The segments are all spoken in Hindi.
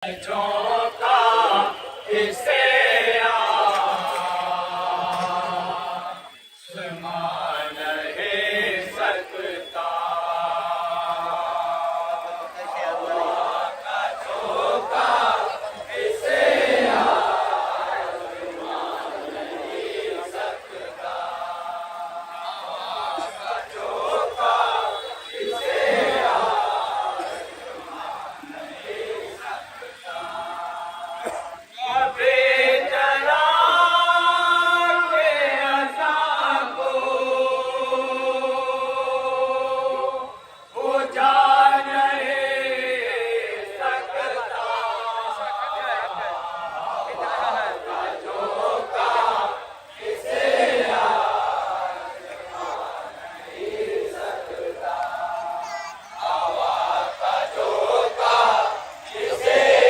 झोंका इसे आसमान नहीं सकता। हवा का झोंका इसे आसमान नहीं सकता। हवा का झोंका इसे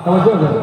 तवज्जो करें।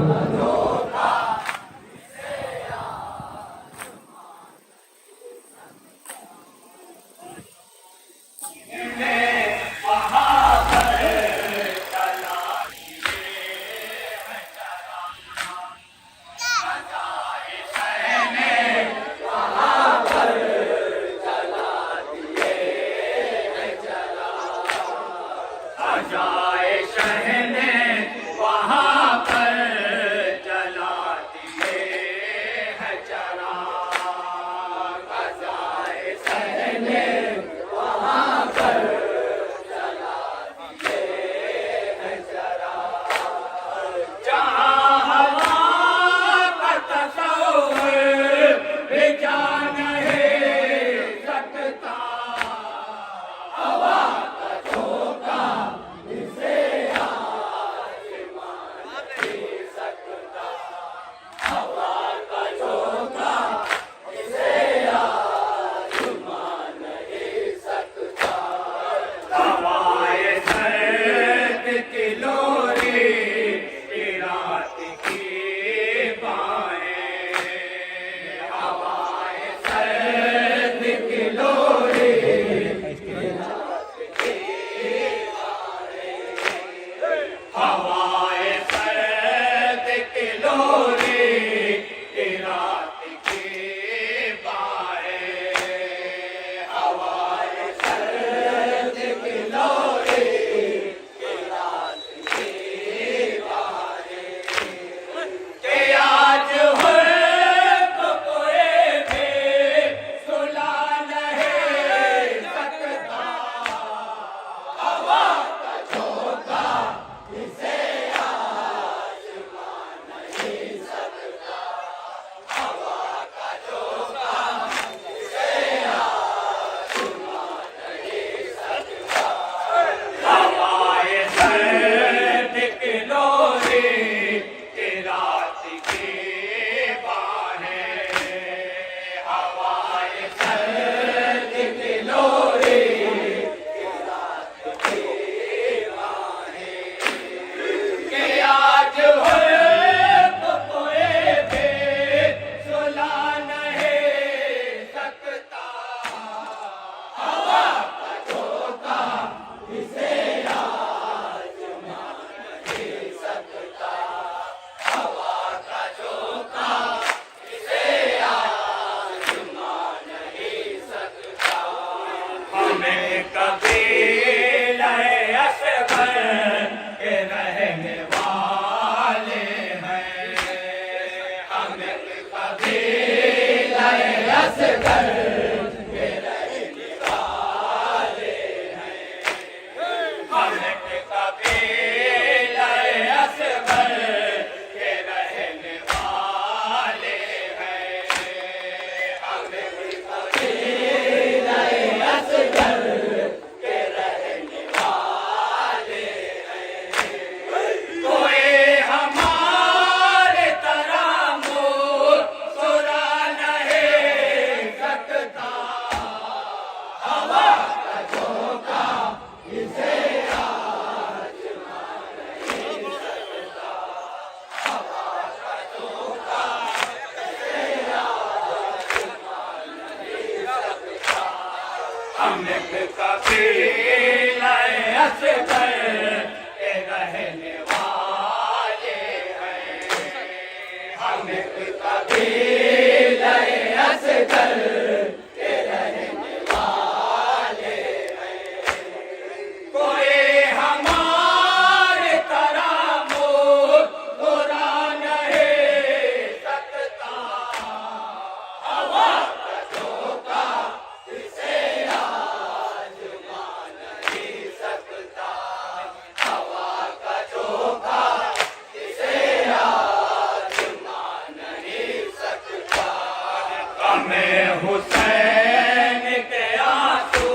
हमें कबीले असगर के रहने वाले हैं। हमें कबीले असगर के रहने वाले हैं। हमें कबीले असगर के रहने वाले हैं। हमें कबीले असगर के रहने वाले हैं। कोई हमारे तरह मुस्कुरा नहीं सकता। हवा का झोंका इसे आजमा नहीं सकता। हवा का झोंका इसे आजमा नहीं सकता। हमें कबीले असगर के रहने वाले हैं। हमें कबीले असगर के रहने वाले हैं। कोई हमारे तरह मुस्कुरा नहीं सकता। हवा का झोंका इसे आजमा नहीं सकता। हवा का झोंका इसे आजमा नहीं सकता। हमें हुसैन के आंसू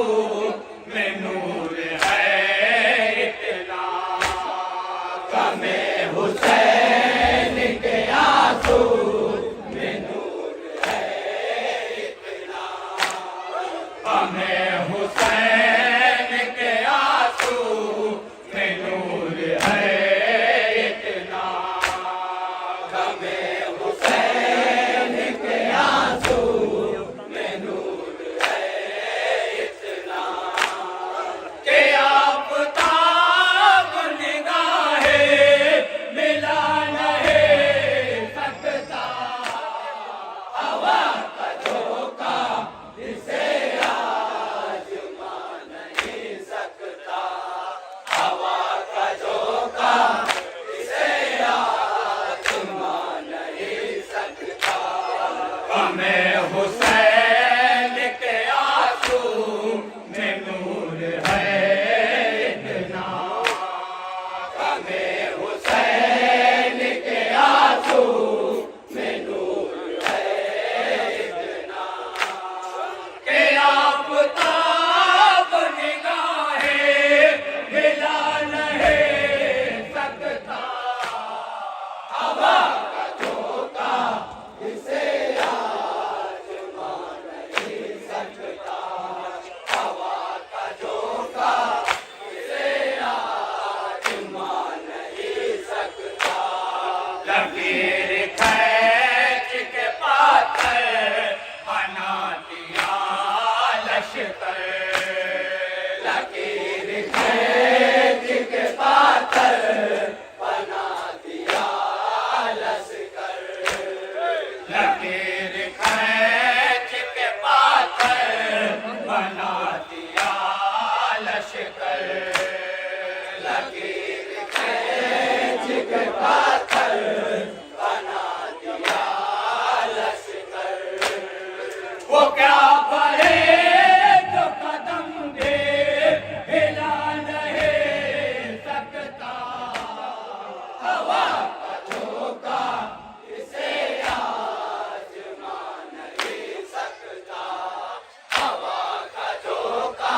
में नूर है इतना। हमें हुसैन के आंसू में नूर है इतना। हमें हुसैन के आंसू में नूर है इतना। हमें हुसैन के आंसू में नूर है इतना। कि आफ़ताब निगाहें मिला नहीं सकता। हवा का झोंका इसे आजमा नहीं सकता। हवा का झोंका इसे आजमा नहीं सकता। हमें हुसैन के आंसू में नूर है इतना। हमें हुसैन के आंसू में नूर है इतना। कि आफ़ताब निगाहें मिला नहीं सकता। हवा का झोंका इसे आजमा नहीं सकता। हवा का झोंका इसे आजमा नहीं सकता। लकीर खींच के पाथर बना दिया लश्कर। लकीर खींच के पाथर बना दिया लश्कर। लकीर खींच के पाथर बना दिया लश्कर। लकीर खींच के पाथर बना दिया लश्कर। वो क्या बढ़े जो कदम दे हिला नहीं सकता। हवा का झोंका इसे आजमा नहीं सकता। हवा का झोंका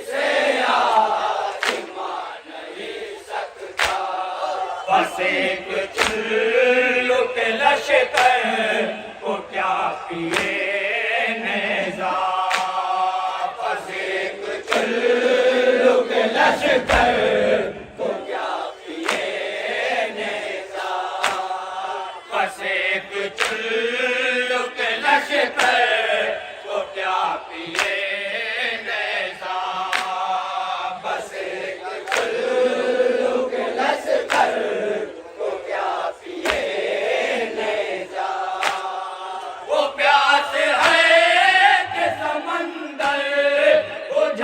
इसे आजमा नहीं सकता। बस एक चुल्लू के लश्कर को क्या पिए नेज़ा। बस एक चुल्लू के लश्कर को क्या पिए नेज़ा। बस एक चुल्लू के लश्कर को क्या पिए नेज़ा। बस एक चुल्लू के लश्कर को क्या पिए नेज़ा। वो प्यास है कि समंदर बुझ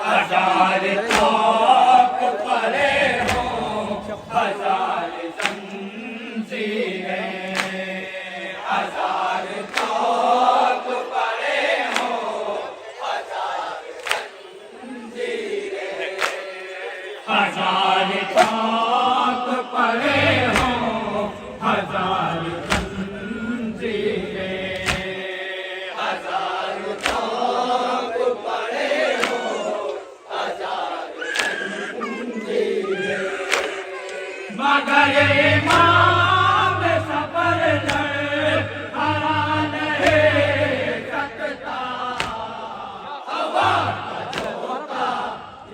हजार ताक परे हो हजार जंजीरें हजार ताक परे हो हजार जंजीरें हजार ताक परे हो हजार जंजीरें हजार ताक परे हो हजार जंजीरें मगर इमाम सफर लड़ हरा नहीं सकता हवा का झोंका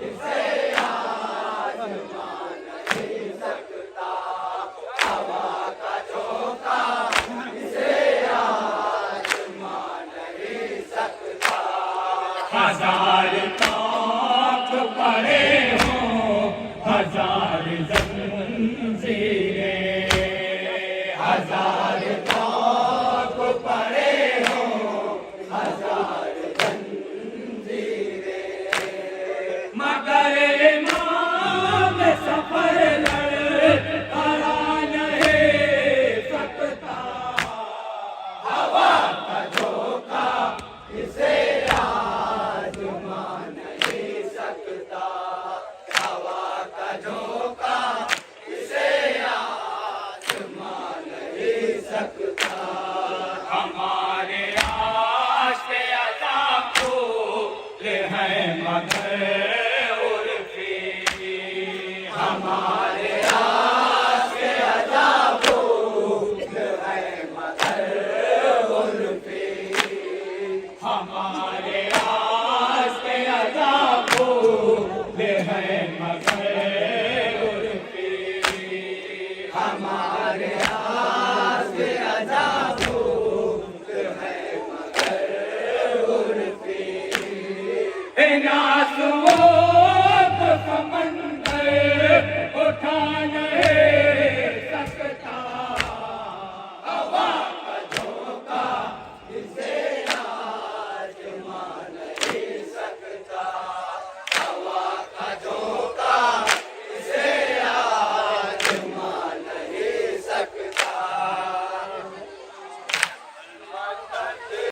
इसे आजमा नहीं सकता हवा का झोंका इसे आजमा नहीं सकता हजार ताक परे हो हजार जंजीरें हजार ताक परे हो हजार जंजीरें मगर इमाम सफर लड़ हरा नहीं सकता हवा का झोंका इसे आजमा नहीं सकता हवा का झोंका इसे आजमा नहीं सकता हमारे आस्ते अता फूल है मगर उर्फी हमारे आस्ते अता फूल है मगर उर्फी हमारे आस्ते अता फूल है मगर उर्फी हमारे आस्ते अता फूल है मगर उर्फी इन आंसुओं को समंदर उठा नहीं